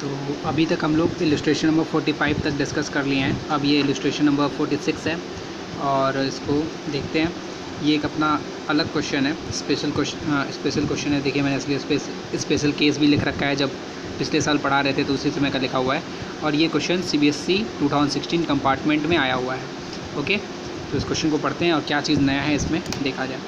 तो अभी तक हम लोग इलस्ट्रेशन नंबर 45 तक डिस्कस कर लिए हैं। अब ये इलस्ट्रेशन नंबर 46 है और इसको देखते हैं। ये एक अपना अलग क्वेश्चन है, स्पेशल क्वेश्चन है। देखिए मैंने इसलिए स्पेशल केस भी लिख रखा है, जब पिछले साल पढ़ा रहे थे तो उसी समय का लिखा हुआ है। और ये क्वेश्चन CBSE 2016 कंपार्टमेंट में आया हुआ है। ओके, तो इस क्वेश्चन को पढ़ते हैं और क्या चीज़ नया है इसमें देखा जाए।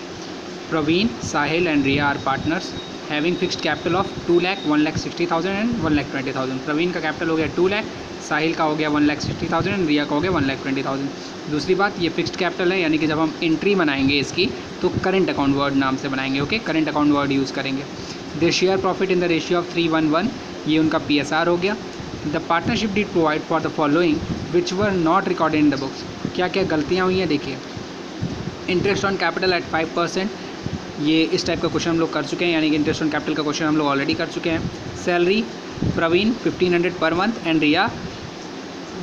Praveen, Sahil and Riya are partners having fixed capital of 2 lakh, 1,60,000 and 1,20,000। Praveen का कैपिटल हो गया 2 लाख, साहिल का हो गया 1,60,000 एंड रिया का हो गया 1,20,000। दूसरी बात, ये फिक्स्ड कैपिटल है, यानी कि जब हम एंट्री बनाएंगे इसकी तो करंट अकाउंट वर्ड नाम से बनाएंगे। Okay, current account word use करेंगे। They share profit in the ratio of 3:1, ये उनका PSR हो गया। The partnership did provide for the following which were not recorded in the books. क्या क्या गलतियाँ हुई हैं देखिए। इंटरेस्ट ऑन कैपिटल एट 5%, ये इस टाइप का क्वेश्चन हम लोग कर चुके हैं, यानी कि इंटरेस्ट ऑन कैपिटल का क्वेश्चन हम लोग ऑलरेडी कर चुके हैं। Salary Praveen 1,500 per month and Riya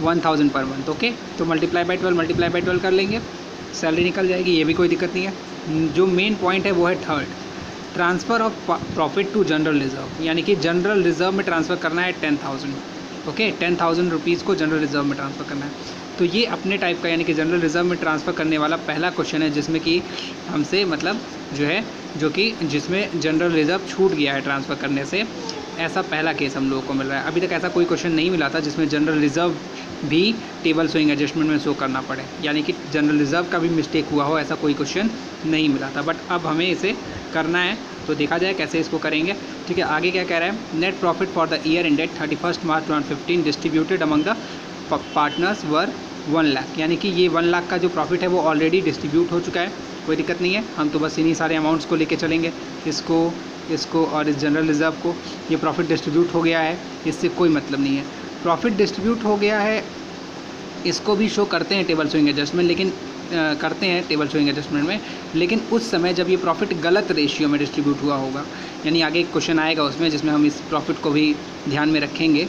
1,000 per month. Okay, तो मल्टीप्लाई बाई 12 कर लेंगे, सैलरी निकल जाएगी, ये भी कोई दिक्कत नहीं है। जो मेन पॉइंट है वो है third, transfer of profit to general reserve, यानी कि जनरल रिजर्व में ट्रांसफ़र करना है 10,000। ओके, 10,000 रुपीज़ को जनरल रिजर्व में ट्रांसफ़र करना है। तो ये अपने टाइप का, यानी कि जनरल रिजर्व में ट्रांसफ़र करने वाला पहला क्वेश्चन है, जिसमें कि हमसे मतलब जो कि जिसमें जनरल रिजर्व छूट गया है ट्रांसफ़र करने से। ऐसा पहला केस हम लोगों को मिल रहा है। अभी तक ऐसा कोई क्वेश्चन नहीं मिला था जिसमें जनरल रिजर्व भी टेबल शोइंग एडजस्टमेंट में शो करना पड़े, यानी कि जनरल रिजर्व का भी मिस्टेक हुआ हो, ऐसा कोई क्वेश्चन नहीं मिला था। बट अब हमें इसे करना है, तो देखा जाए कैसे इसको करेंगे। ठीक है, आगे क्या कह रहा है। Net profit for the year ended 31 March 2015 distributed among the partners were 1 lakh, यानी कि ये 1 लाख का जो प्रॉफिट है वो ऑलरेडी डिस्ट्रीब्यूट हो चुका है, कोई दिक्कत नहीं है। हम तो बस इन्हीं सारे अमाउंट्स को लेके चलेंगे, इसको और इस जनरल रिजर्व को। ये प्रॉफिट डिस्ट्रीब्यूट हो गया है, इससे कोई मतलब नहीं है। प्रॉफिट डिस्ट्रीब्यूट हो गया है, इसको भी शो करते हैं टेबल शोइंग एडजस्टमेंट, लेकिन करते हैं टेबल शोइंग एडजस्टमेंट में, लेकिन उस समय जब ये प्रॉफिट गलत रेशियो में डिस्ट्रीब्यूट हुआ होगा, यानी आगे एक क्वेश्चन आएगा उसमें जिसमें हम इस प्रॉफिट को भी ध्यान में रखेंगे,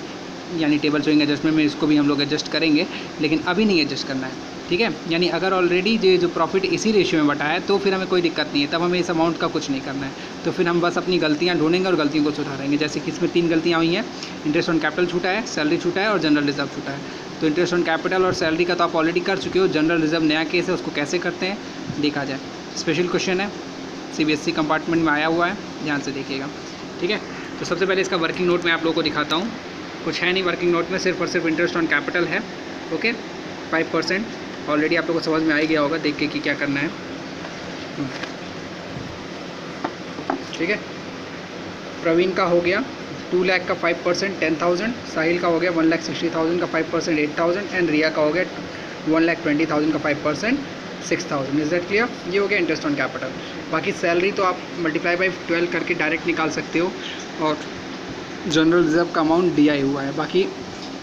यानी टेबल शोइंग एडजस्टमेंट में इसको भी हम लोग एडजस्ट करेंगे, लेकिन अभी नहीं एडजस्ट करना है। ठीक है, यानी अगर ऑलरेडी जो प्रॉफिट इसी रेशियो में बटा है तो फिर हमें कोई दिक्कत नहीं है, तब हमें इस अमाउंट का कुछ नहीं करना है। तो फिर हम बस अपनी गलतियाँ ढूंढेंगे और गलतियों को सुधारेंगे। जैसे कि इसमें 3 गलतियाँ हुई हैं, इंटरेस्ट ऑन कैपिटल छूटा है, सैलरी छूटा है और जनरल रिजर्व छूटा है। तो इंटरेस्ट ऑन कैपिटल और सैलरी का तो आप ऑलरेडी कर चुके हो, जनरल रिजर्व नया केस है, उसको कैसे करते हैं देखा जाए। स्पेशल क्वेश्चन है, CBSE कंपार्टमेंट में आया हुआ है, ध्यान से देखिएगा। ठीक है, तो सबसे पहले इसका वर्किंग नोट मैं आप लोगों को दिखाता हूँ। कुछ है नहीं वर्किंग नोट में, सिर्फ और सिर्फ इंटरेस्ट ऑन कैपिटल है। ओके, 5% ऑलरेडी आप लोगों को समझ में आ ही गया होगा देख के कि क्या करना है। ठीक है, प्रवीण का हो गया 2 लाख का 5% 10,000, साहिल का हो गया 1,60,000 का 5% 8,000 एंड रिया का हो गया 1,20,000 का 5% 6,000। Is that clear? ये हो गया इंटरेस्ट ऑन कैपिटल। बाकी सैलरी तो आप मल्टीप्लाई बाई 12 करके डायरेक्ट निकाल सकते हो, और जनरल रिजर्व का अमाउंट दिया ही हुआ है। बाकी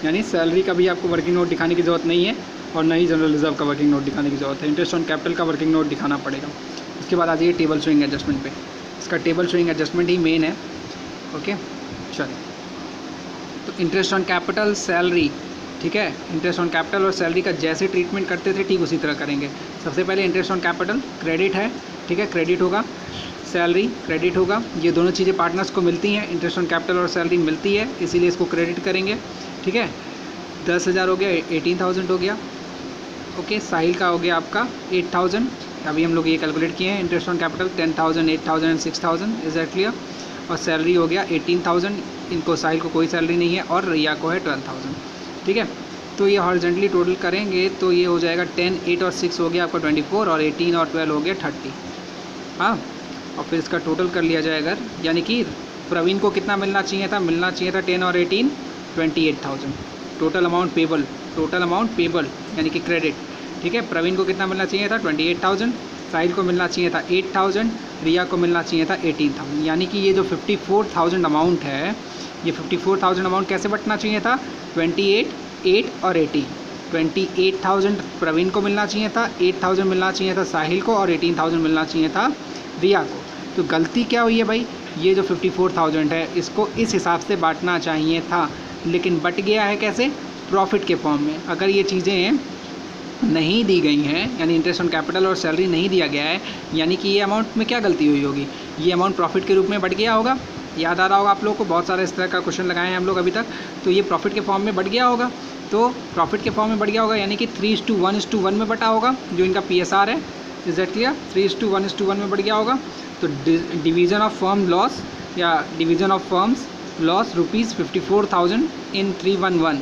यानी सैलरी का भी आपको वर्किंग नोट दिखाने की ज़रूरत नहीं है, और न ही जनरल रिजर्व का वर्किंग नोट दिखाने की ज़रूरत है। इंटरेस्ट ऑन कैपिटल का वर्किंग नोट दिखाना पड़ेगा। उसके बाद आ जाइए टेबल शोइंग एडजस्टमेंट पे। इसका टेबल शोइंग एडजस्टमेंट ही मेन है। ओके, चलिए, तो इंटरेस्ट ऑन कैपिटल, सैलरी, ठीक है, इंटरेस्ट ऑन कैपिटल और सैलरी का जैसे ट्रीटमेंट करते थे ठीक उसी तरह करेंगे। सबसे पहले इंटरेस्ट ऑन कैपिटल क्रेडिट है, ठीक है, क्रेडिट होगा, सैलरी क्रेडिट होगा। ये दोनों चीज़ें पार्टनर्स को मिलती हैं, इंटरेस्ट ऑन कैपिटल और सैलरी मिलती है, इसीलिए इसको क्रेडिट करेंगे। ठीक है, 10,000 हो गया, 18,000 हो गया। ओके, साहिल का हो गया आपका 8,000, अभी हम लोग ये कैलकुलेट किए हैं। Interest on capital 10,000, 8,000 and 6,000। Is that clear? और सैलरी हो गया 18,000, इनको साहिल को कोई सैलरी नहीं है, और रिया को है 12,000। ठीक है, तो ये हॉरिजॉन्टली टोटल करेंगे तो ये हो जाएगा 10, 8 और 6 हो गया आपका 24, और 18 और 12 हो गया 30। हाँ, और फिर इसका टोटल कर लिया जाए अगर, यानी कि प्रवीण को कितना मिलना चाहिए था 10 और 18 28,000 टोटल अमाउंट पेबल यानी कि क्रेडिट। ठीक है, प्रवीण को कितना मिलना चाहिए था 28,000, साहिल को मिलना चाहिए था 8,000, रिया को मिलना चाहिए था 18,000। यानी कि ये जो 54,000 अमाउंट है, ये 54,000 अमाउंट कैसे बंटना चाहिए था 28, 8 और 18। 28,000 प्रवीण को मिलना चाहिए था, 8,000 मिलना चाहिए था साहिल को, और 18,000 मिलना चाहिए था रिया को। तो गलती क्या हुई है भाई, ये जो 54,000 है इसको इस हिसाब से बांटना चाहिए था, लेकिन बट गया है कैसे, प्रॉफिट के फॉर्म में। अगर ये चीज़ें नहीं दी गई हैं, यानी इंटरेस्ट ऑन कैपिटल और सैलरी नहीं दिया गया है, यानी कि ये अमाउंट में क्या गलती हुई होगी, ये अमाउंट प्रॉफिट के रूप में बढ़ गया होगा, याद आ रहा होगा आप लोगों को, बहुत सारे इस तरह का क्वेश्चन लगाए हैं हम लोग अभी तक। तो ये प्रॉफिट के फॉर्म में बढ़ गया होगा, तो प्रॉफिट के फॉर्म में बढ़ गया होगा यानी कि 3:1:1 में बटा होगा जो इनका PSR है। Is that clear? 3:1:1 में बढ़ गया होगा। तो डिवीज़न ऑफ फर्म लॉस या division of firms loss ₹54,000 in 311,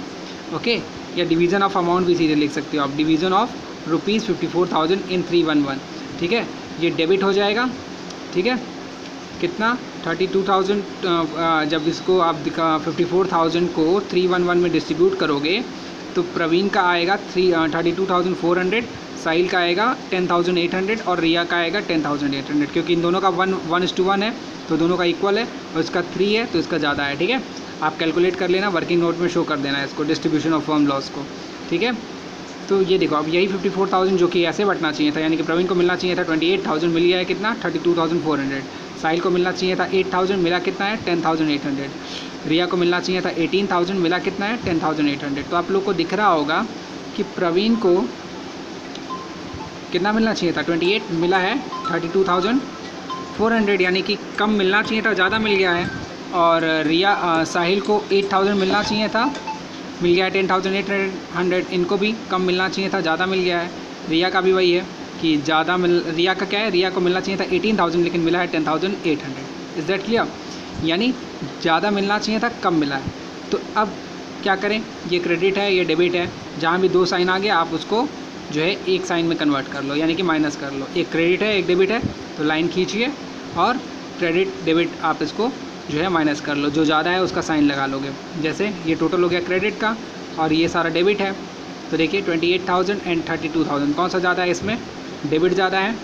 okay. या डिवीज़न ऑफ अमाउंट भी सीधे लिख सकते हो आप, डिवीज़न ऑफ ₹54,000 इन 311, ठीक है। ये डेबिट हो जाएगा, ठीक है। कितना? 32,000। जब इसको आप 54,000 को 311 में डिस्ट्रीब्यूट करोगे तो प्रवीण का आएगा 32,400, साहिल का आएगा 10,800 और रिया का आएगा 10,800, क्योंकि इन दोनों का 1:1 है तो दोनों का इक्वल है और इसका 3 है तो इसका ज़्यादा है, ठीक है। आप कैलकुलेट कर लेना, वर्किंग नोट में शो कर देना इसको, डिस्ट्रीब्यूशन ऑफ फर्म लॉस को, ठीक है। तो ये देखो अब यही 54,000 जो कि ऐसे बटना चाहिए था, यानी कि प्रवीण को मिलना चाहिए था 28,000, मिल गया है कितना? 32,400। साहिल को मिलना चाहिए था 8,000, मिला कितना है? 10,800। रिया को मिलना चाहिए था 18,000, मिला कितना है? 10,800। तो आप लोग को दिख रहा होगा कि प्रवीण को कितना मिलना चाहिए था? 28, मिला है 32,400, यानी कि कम मिलना चाहिए था, ज़्यादा मिल गया है। और साहिल को 8,000 मिलना चाहिए था, मिल गया है 10,800। इनको भी कम मिलना चाहिए था, ज़्यादा मिल गया है। रिया का भी वही है कि रिया का क्या है? रिया को मिलना चाहिए था 18,000 लेकिन मिला है 10,800। Is that clear? यानी ज़्यादा मिलना चाहिए था, कम मिला है। तो अब क्या करें? ये क्रेडिट है, ये डेबिट है, जहाँ भी 2 साइन आ गया आप उसको जो है एक साइन में कन्वर्ट कर लो, यानी कि माइनस कर लो। एक क्रेडिट है, एक डेबिट है, तो लाइन खींचिए और क्रेडिट डेबिट आप इसको जो है माइनस कर लो, जो ज़्यादा है उसका साइन लगा लोगे। जैसे ये टोटल हो गया क्रेडिट का और ये सारा डेबिट है, तो देखिए 28,000 एंड 32,000 कौन सा ज़्यादा है? इसमें डेबिट ज़्यादा है,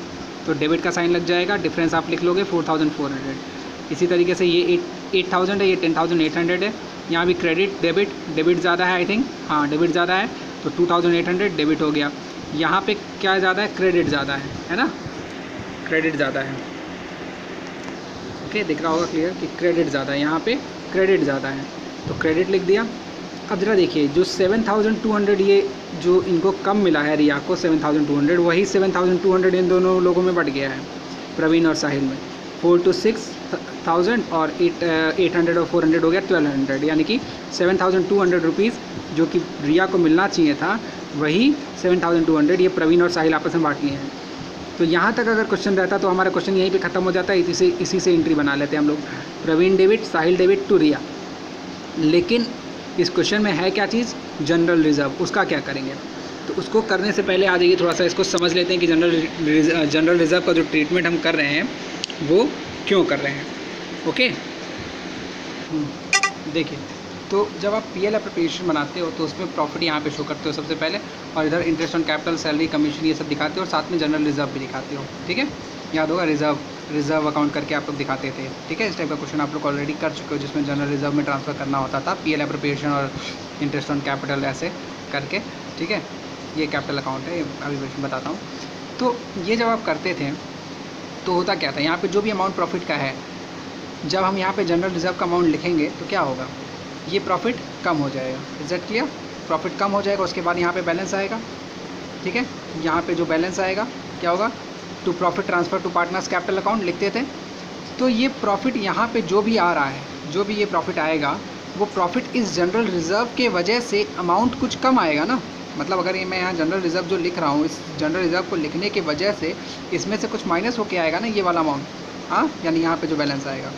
तो डेबिट का साइन लग जाएगा, डिफरेंस आप लिख लोगे 4,400। इसी तरीके से ये 8,000 है, ये 10,800 है। यहाँ भी क्रेडिट डेबिट ज़्यादा है, आई थिंक, हाँ डेबिट ज़्यादा है, तो 2,800 डेबिट हो गया। यहाँ पे क्या ज़्यादा है? क्रेडिट ज़्यादा है ना, क्रेडिट ज़्यादा है, ओके। दिख रहा होगा क्लियर कि क्रेडिट ज़्यादा है, यहाँ पे क्रेडिट ज़्यादा है, तो क्रेडिट लिख दिया। अब जरा देखिए जो 7,200 ये जो इनको कम मिला है, रिया को 7,200, वही 7,200 इन दोनों लोगों में बढ़ गया है, प्रवीण और साहिल में। 4 to 6,000 और 800 और 400 हो गया 1,200, यानी कि 7,200 रुपीज़ जो कि रिया को मिलना चाहिए था, वही 7,200 ये प्रवीण और साहिल आपस में बांट लिए हैं। तो यहाँ तक अगर क्वेश्चन रहता तो हमारा क्वेश्चन यहीं पे ख़त्म हो जाता है, इसी से एंट्री बना लेते हैं हम लोग, Praveen debit, Sahil debit to Riya. लेकिन इस क्वेश्चन में है क्या चीज़? General reserve. उसका क्या करेंगे? तो उसको करने से पहले आ जाइए थोड़ा सा इसको समझ लेते हैं कि जनरल रिजर्व का जो ट्रीटमेंट हम कर रहे हैं वो क्यों कर रहे हैं, ओके। देखिए, तो जब आप PL एप्रोप्रिएशन बनाते हो तो उसमें प्रॉफिट यहाँ पे शो करते हो सबसे पहले, और इधर interest on capital, salary, commission ये सब दिखाते हो, और साथ में जनरल रिजर्व भी दिखाते हो, ठीक है। याद होगा रिजर्व अकाउंट करके आप लोग दिखाते थे, ठीक है। इस टाइप का क्वेश्चन आप लोग ऑलरेडी कर चुके हो जिसमें जनरल रिजर्व में ट्रांसफ़र करना होता था, PL एप्रोप्रिएशन और इंटरेस्ट ऑन कैपिटल ऐसे करके, ठीक है। ये कैपिटल अकाउंट है, अभी बताता हूँ। तो ये जब आप करते थे तो होता क्या था, यहाँ पे जो भी अमाउंट प्रॉफिट का है, जब हम यहाँ पे जनरल रिजर्व का अमाउंट लिखेंगे तो क्या होगा? ये प्रॉफिट कम हो जाएगा। Is that clear? प्रॉफिट कम हो जाएगा, उसके बाद यहाँ पे बैलेंस आएगा, ठीक है। यहाँ पे जो बैलेंस आएगा क्या होगा? To profit transfer to partners capital account लिखते थे। तो ये प्रॉफिट यहाँ पे जो भी आ रहा है, जो भी ये प्रॉफिट आएगा, वो प्रॉफिट इस जनरल रिजर्व के वजह से अमाउंट कुछ कम आएगा ना। मतलब अगर ये मैं यहाँ जनरल रिजर्व जो लिख रहा हूँ, इस जनरल रिजर्व को लिखने की वजह से इसमें से कुछ माइनस होके आएगा ना ये वाला अमाउंट, हाँ, यानी यहाँ पे जो बैलेंस आएगा।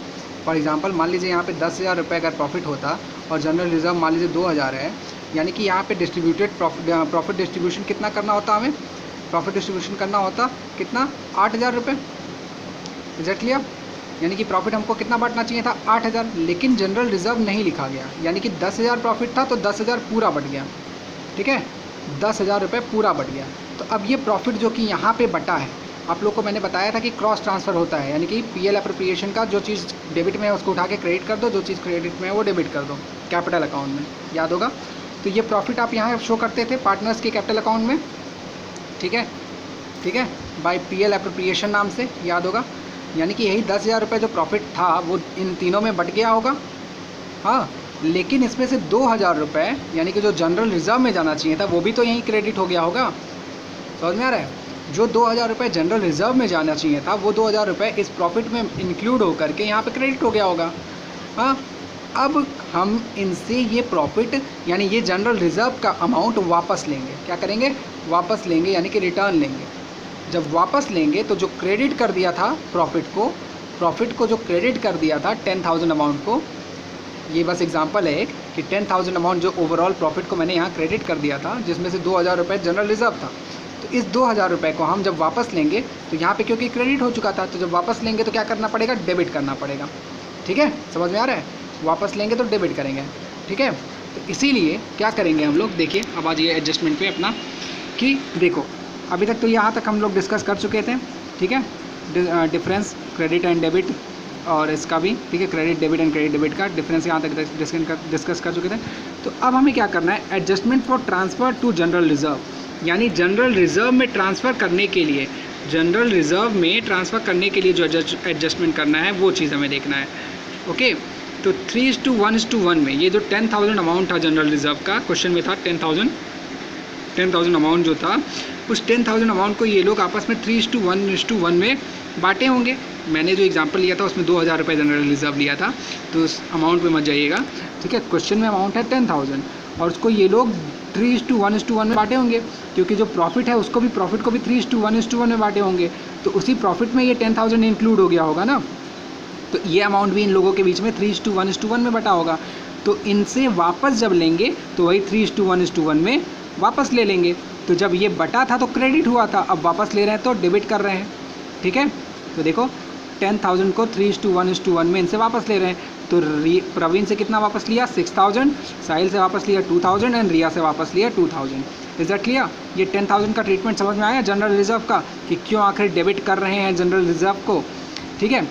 फॉर एग्जांपल मान लीजिए यहाँ पे 10,000 रुपये अगर प्रॉफिट होता और जनरल रिजर्व मान लीजिए 2,000 है, यानी कि यहाँ पे डिस्ट्रीब्यूटेड प्रॉफिट डिस्ट्रीब्यूशन कितना करना होता हमें? प्रॉफिट डिस्ट्रीब्यूशन करना होता कितना? 8,000 रुपये। Is that clear? यानी कि प्रॉफिट हमको कितना बांटना चाहिए था? 8,000, लेकिन जनरल रिजर्व नहीं लिखा गया, यानी कि 10,000 प्रॉफिट था तो 10,000 पूरा बढ़ गया, ठीक है। 10,000 रुपये पूरा बढ़ गया। तो अब ये प्रॉफिट जो कि यहाँ पे बटा है, आप लोग को मैंने बताया था कि क्रॉस ट्रांसफ़र होता है, यानी कि PL एप्रोप्रिएशन का जो चीज़ डेबिट में है उसको उठा के क्रेडिट कर दो, जो चीज़ क्रेडिट में है वो डेबिट कर दो कैपिटल अकाउंट में, याद होगा। तो ये प्रॉफिट आप यहाँ शो करते थे पार्टनर्स के कैपिटल अकाउंट में, ठीक है, ठीक है, बाय PL एप्रोप्रिएशन नाम से, याद होगा। यानी कि यही 10,000 रुपये जो प्रॉफिट था वो इन तीनों में बट गया होगा, हाँ। लेकिन इसमें से 2,000 रुपये यानी कि जो जनरल रिजर्व में जाना चाहिए था वो भी तो यहीं क्रेडिट हो गया होगा, समझ में आ रहा है। जो 2,000 रुपये जनरल रिजर्व में जाना चाहिए था वो 2,000 रुपये इस प्रॉफिट में इंक्लूड होकर के यहाँ पे क्रेडिट हो गया होगा। हाँ, अब हम इनसे ये प्रॉफिट यानी ये जनरल रिज़र्व का अमाउंट वापस लेंगे। क्या करेंगे? वापस लेंगे, यानी कि रिटर्न लेंगे। जब वापस लेंगे तो जो क्रेडिट कर दिया था प्रॉफिट को जो क्रेडिट कर दिया था 10,000 अमाउंट को, ये बस एग्जांपल है एक कि 10,000 अमाउंट जो ओवरऑल प्रॉफिट को मैंने यहाँ क्रेडिट कर दिया था, जिसमें से 2,000 रुपये जनरल रिज़र्व था। तो इस 2,000 रुपये को हम जब वापस लेंगे तो यहाँ पे क्योंकि क्रेडिट हो चुका था, तो जब वापस लेंगे तो क्या करना पड़ेगा? डेबिट करना पड़ेगा। ठीक है, समझ में आ रहा है? वापस लेंगे तो डेबिट करेंगे। ठीक है, तो इसीलिए क्या करेंगे हम लोग, देखिए अब आ जाइए एडजस्टमेंट पे अपना, कि देखो अभी तक तो यहाँ तक हम लोग डिस्कस कर चुके थे। ठीक है, डिफरेंस क्रेडिट एंड डेबिट और इसका भी, ठीक है, credit debit and credit debit का डिफरेंस यहाँ तक डिस्कस कर चुके थे। तो अब हमें क्या करना है? Adjustment for transfer to general reserve, यानी जनरल रिज़र्व में ट्रांसफ़र करने के लिए, जनरल रिज़र्व में ट्रांसफ़र करने के लिए जो एडजस्टमेंट करना है वो चीज़ हमें देखना है। ओके, तो 3:1:1 में ये जो 10,000 अमाउंट था जनरल रिज़र्व का, क्वेश्चन में था 10,000 अमाउंट जो था, उस 10,000 अमाउंट को ये लोग आपस में 3:1:1 में बांटे होंगे। मैंने जो एग्जांपल लिया था उसमें 2,000 रुपये जनरल रिज़र्व लिया था, तो उस अमाउंट पे मत जाइएगा। ठीक है, क्वेश्चन में अमाउंट है 10,000 और उसको ये लोग 3:1:1 में बांटे होंगे, क्योंकि जो प्रॉफिट है उसको भी, प्रॉफिट को भी 3:1:1 में बांटे होंगे। तो उसी प्रॉफिट में ये 10,000 इंक्लूड हो गया होगा ना, तो ये अमाउंट भी इन लोगों के बीच में 3:1:1 में बटा होगा। तो इनसे वापस जब लेंगे तो वही 3:1:1 में वापस ले लेंगे। तो जब ये बटा था तो क्रेडिट हुआ था, अब वापस ले रहे हैं तो डेबिट कर रहे हैं। ठीक है, तो देखो 10,000 को 3:1:1 में इनसे वापस ले रहे हैं। तो प्रवीण से कितना वापस लिया? 6,000, साहिल से वापस लिया 2,000 एंड रिया से वापस लिया 2,000। Is that clear? ये 10,000 का ट्रीटमेंट समझ में आया जनरल रिज़र्व का, कि क्यों आखिर डेबिट कर रहे हैं जनरल रिज़र्व को। ठीक है,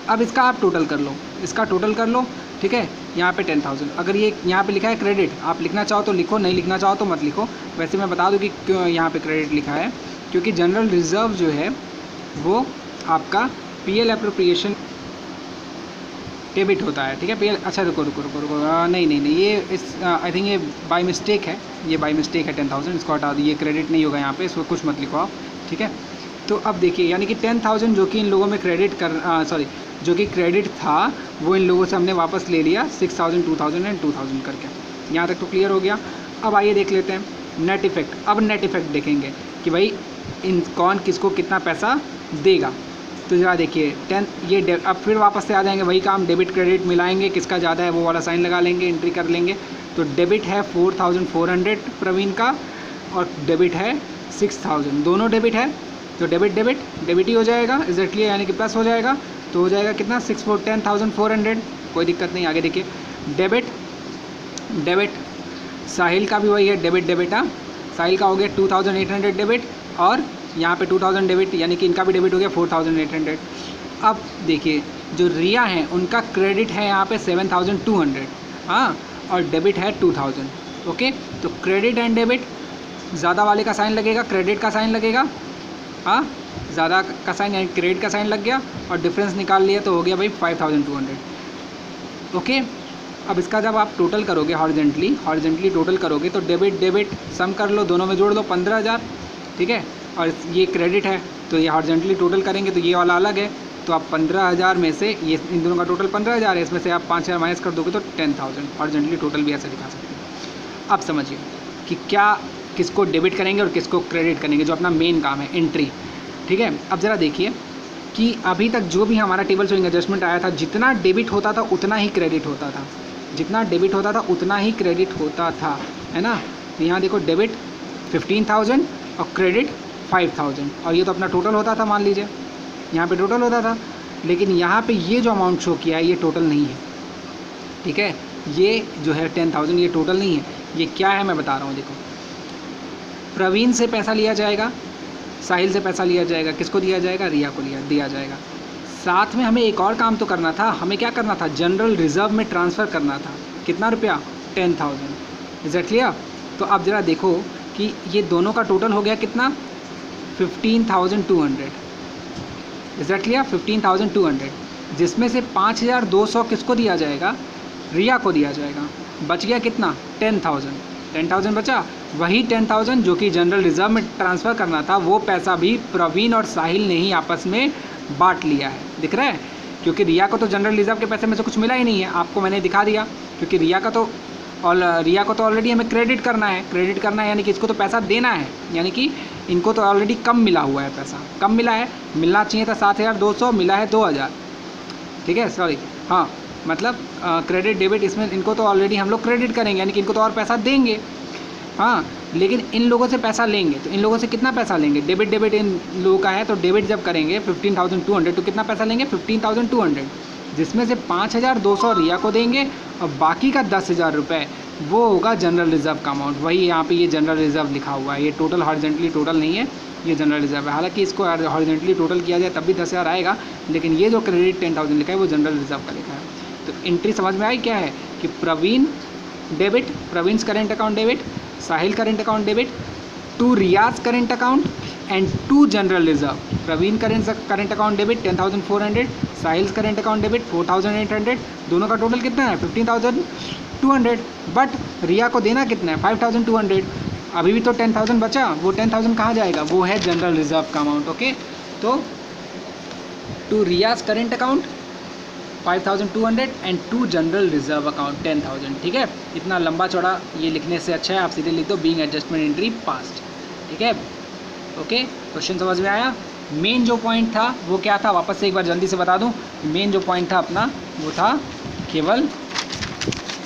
अब इसका आप टोटल कर लो, इसका टोटल कर लो। ठीक है, यहाँ पे 10,000, अगर ये यहाँ पे लिखा है क्रेडिट, आप लिखना चाहो तो लिखो, नहीं लिखना चाहो तो मत लिखो। वैसे मैं बता दूँ कि क्यों यहाँ पे क्रेडिट लिखा है, क्योंकि जनरल रिज़र्व जो है वो आपका पीएल एप्रोप्रिएशन डेबिट होता है। ठीक है, पीएल, अच्छा रुको, नहीं, ये इस आई थिंक ये बाय मिस्टेक है, ये बाय मिस्टेक है 10,000, इसको हटा दो, ये क्रेडिट नहीं होगा यहाँ पे, इसको कुछ मत लिखो आप। ठीक है, तो अब देखिए, यानी कि 10,000 जो कि इन लोगों में जो कि क्रेडिट था वो इन लोगों से हमने वापस ले लिया 6,000, 2,000 एंड 2,000 करके। यहाँ तक तो क्लियर हो गया। अब आइए देख लेते हैं नेट इफ़ेक्ट। अब नेट इफ़ेक्ट देखेंगे कि भाई कौन किसको कितना पैसा देगा। तो ज़रा देखिए 10 ये अब फिर वापस से आ जाएंगे, वही काम, डेबिट क्रेडिट मिलाएंगे, किसका ज़्यादा है वो वाला साइन लगा लेंगे, एंट्री कर लेंगे। तो डेबिट है 4,400 प्रवीण का और डेबिट है 6,000, दोनों डेबिट है, तो डेबिट ही हो जाएगा एग्जैक्टली, यानी कि प्लस हो जाएगा। तो हो जाएगा कितना? 10,400, कोई दिक्कत नहीं। आगे देखिए डेबिट साहिल का भी वही है, डेबिट। हाँ, साहिल का हो गया 2,800 डेबिट और यहाँ पे 2,000 डेबिट, यानी कि इनका भी डेबिट हो गया 4,800। अब देखिए जो रिया हैं उनका क्रेडिट है यहाँ पे 7,200, हाँ, और डेबिट है 2,000। ओके, तो क्रेडिट एंड डेबिट, ज़्यादा वाले का साइन लगेगा, क्रेडिट का साइन लगेगा, हाँ, ज़्यादा का साइन यानी क्रेडिट का साइन लग गया, और डिफरेंस निकाल लिया तो हो गया भाई 5,200। ओके, अब इसका जब आप टोटल करोगे हॉरिजेंटली टोटल करोगे तो डेबिट सम कर लो, दोनों में जोड़ दो 15,000। ठीक है, और ये क्रेडिट है तो ये हॉरिजेंटली टोटल करेंगे तो ये वाला अलग है, तो आप 15,000 में से ये इन दोनों का टोटल 15,000 है, इसमें से आप 5,000 माइनस कर दोगे तो 10,000। हॉरिजेंटली टोटल भी ऐसे दिखा सकते हैं। अब समझिए कि क्या किसको डेबिट करेंगे और किसको क्रेडिट करेंगे, जो अपना मेन काम है एंट्री। ठीक है, अब ज़रा देखिए कि अभी तक जो भी हमारा टेबल शोइंग एडजस्टमेंट आया था, जितना डेबिट होता था उतना ही क्रेडिट होता था, जितना डेबिट होता था उतना ही क्रेडिट होता था, है ना। तो यहाँ देखो डेबिट 15,000 और क्रेडिट 5,000, और ये तो अपना टोटल होता था, मान लीजिए यहाँ पे टोटल होता था, लेकिन यहाँ पे ये जो अमाउंट शो किया है ये टोटल नहीं है। ठीक है, ये जो है 10,000 ये टोटल नहीं है, ये क्या है मैं बता रहा हूँ। देखो, प्रवीण से पैसा लिया जाएगा, साहिल से पैसा लिया जाएगा, किसको दिया जाएगा? रिया को दिया जाएगा। साथ में हमें एक और काम तो करना था, हमें क्या करना था? जनरल रिज़र्व में ट्रांसफ़र करना था। कितना रुपया? 10,000। Is that clear? तो आप ज़रा देखो कि ये दोनों का टोटल हो गया कितना? 15,200। Is that clear? 15,200, जिसमें से 5,200 किसको दिया जाएगा? रिया को दिया जाएगा। बच गया कितना? 10,000 बचा। वही 10,000 जो कि जनरल रिज़र्व में ट्रांसफ़र करना था, वो पैसा भी प्रवीण और साहिल ने ही आपस में बांट लिया है। दिख रहा है? क्योंकि रिया को तो जनरल रिजर्व के पैसे में से कुछ मिला ही नहीं है, आपको मैंने दिखा दिया। क्योंकि रिया को तो ऑलरेडी हमें क्रेडिट करना है, यानी कि इसको तो पैसा देना है, यानी कि इनको तो ऑलरेडी कम मिला हुआ है, पैसा कम मिला है, मिलना चाहिए था 7,200, मिला है 2,000, ठीक है, सॉरी, हाँ, मतलब क्रेडिट डेबिट इसमें इनको तो ऑलरेडी हम लोग क्रेडिट करेंगे, यानी कि इनको तो और पैसा देंगे, हाँ, लेकिन इन लोगों से पैसा लेंगे, तो इन लोगों से कितना पैसा लेंगे, डेबिट इन लोगों का है, तो डेबिट जब करेंगे 15,200, तो कितना पैसा लेंगे 15,200, जिसमें से 5,200 रिया को देंगे और बाकी का 10,000 रुपये वो होगा जनरल रिजर्व का अमाउंट। वही यहाँ पे ये जनरल रिजर्व लिखा हुआ है, ये टोटल हॉरिजॉन्टली टोटल नहीं है, ये जनरल रिजर्व है। हालांकि इसको हॉरिजॉन्टली टोटल किया जाए तब भी 10,000 आएगा, लेकिन ये जो क्रेडिट 10,000 लिखा है वो जनरल रिजर्व का लिखा है। तो एंट्री समझ में आई क्या है कि Praveen debit, Praveen's current account debit, Sahil current account debit, to Riyaz current account and to general reserve. Praveen current account debit 10,400, Sahil current account debit 4,800, दोनों का टोटल कितना है 15,200, बट रिया को देना कितना है 5,200, अभी भी तो 10,000 बचा, वो 10,000 कहाँ जाएगा, वो है जनरल रिजर्व का अमाउंट। ओके, तो to Riyaz current account 5,200 and to general reserve account 10,000, ठीक है। इतना लंबा चौड़ा ये लिखने से अच्छा है आप सीधे लिख दो बीइंग एडजस्टमेंट एंट्री पास्ट, ठीक है। ओके, क्वेश्चन समझ में आया। मेन जो पॉइंट था वो क्या था, वापस से एक बार जल्दी से बता दूं। मेन जो पॉइंट था अपना वो था केवल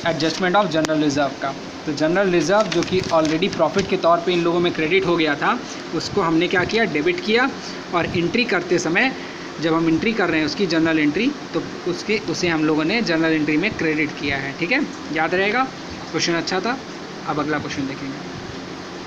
एडजस्टमेंट ऑफ जनरल रिजर्व का। तो जनरल रिजर्व जो कि ऑलरेडी प्रॉफिट के तौर पे इन लोगों में क्रेडिट हो गया था, उसको हमने क्या किया, डेबिट किया, और एंट्री करते समय जब हम एंट्री कर रहे हैं उसकी जनरल एंट्री, तो उसे हम लोगों ने जनरल एंट्री में क्रेडिट किया है, ठीक है, याद रहेगा। क्वेश्चन अच्छा था। अब अगला क्वेश्चन देखेंगे।